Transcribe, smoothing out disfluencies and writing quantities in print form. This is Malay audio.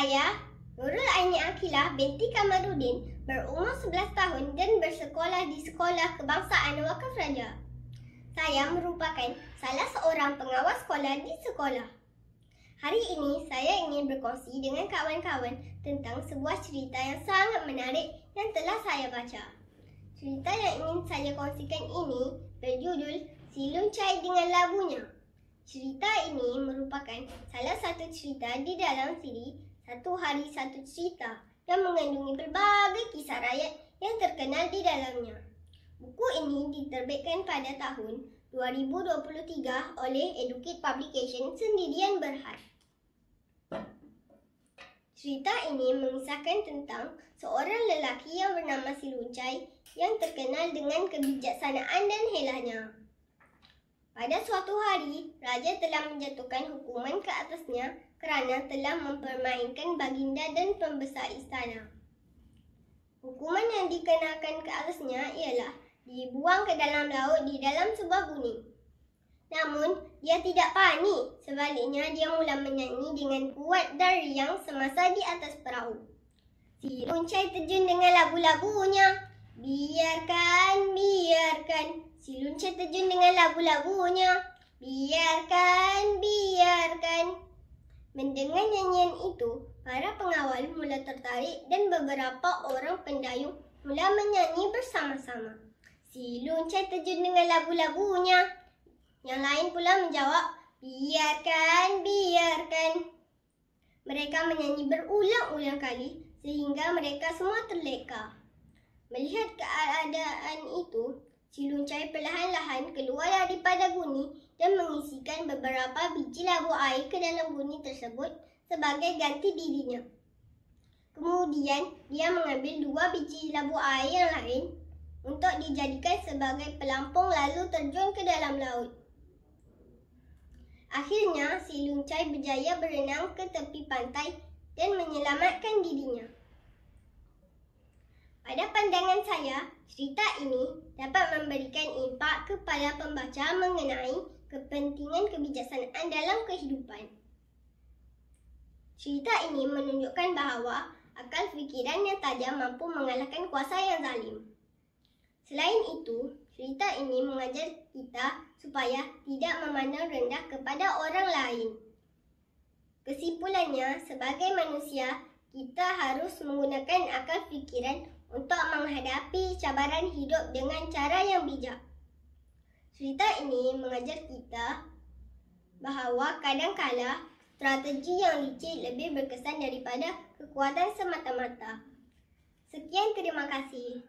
Saya, Nurul Aini Akilah binti Kamarudin, berumur 11 tahun dan bersekolah di Sekolah Kebangsaan Wakaf Raja. Saya merupakan salah seorang pengawas sekolah di sekolah. Hari ini saya ingin berkongsi dengan kawan-kawan tentang sebuah cerita yang sangat menarik yang telah saya baca. Cerita yang ingin saya kongsikan ini berjudul Si Luncai dengan Labunya. Cerita ini merupakan salah satu cerita di dalam siri Satu Hari Satu Cerita yang mengandungi berbagai kisah rakyat yang terkenal di dalamnya. Buku ini diterbitkan pada tahun 2023 oleh Educate Publication sendirian Berhad. Cerita ini mengisahkan tentang seorang lelaki yang bernama Si Luncai yang terkenal dengan kebijaksanaan dan helahnya. Pada suatu hari, raja telah menjatuhkan hukuman ke atasnya kerana telah mempermainkan baginda dan pembesar istana. Hukuman yang dikenakan ke atasnya ialah dibuang ke dalam laut di dalam sebuah guni. Namun, dia tidak panik. Sebaliknya, dia mula menyanyi dengan kuat dan riang semasa di atas perahu. Si Luncai terjun dengan labu-labunya. Biarkan, biarkan. Si Luncai terjun dengan labu-labunya. Biarkan, biarkan. Mendengar nyanyian itu, para pengawal mula tertarik dan beberapa orang pendayung mula menyanyi bersama-sama. Si Luncai terjun dengan labu-labunya. Yang lain pula menjawab, biarkan, biarkan. Mereka menyanyi berulang-ulang kali sehingga mereka semua terleka. Melihat keadaan itu, Si Luncai perlahan-lahan keluar daripada guni dan mengisikan beberapa biji labu air ke dalam guni tersebut sebagai ganti dirinya. Kemudian, dia mengambil 2 biji labu air yang lain untuk dijadikan sebagai pelampung lalu terjun ke dalam laut. Akhirnya, Si Luncai berjaya berenang ke tepi pantai dan menyelamatkan dirinya. Pada pandangan saya, cerita ini dapat memberikan impak kepada pembaca mengenai kepentingan kebijaksanaan dalam kehidupan. Cerita ini menunjukkan bahawa akal fikiran yang tajam mampu mengalahkan kuasa yang zalim. Selain itu, cerita ini mengajar kita supaya tidak memandang rendah kepada orang lain. Kesimpulannya, sebagai manusia, kita harus menggunakan akal fikiran untuk menghadapi cabaran hidup dengan cara yang bijak. Cerita ini mengajar kita bahawa kadang-kala strategi yang licik lebih berkesan daripada kekuatan semata-mata. Sekian, terima kasih.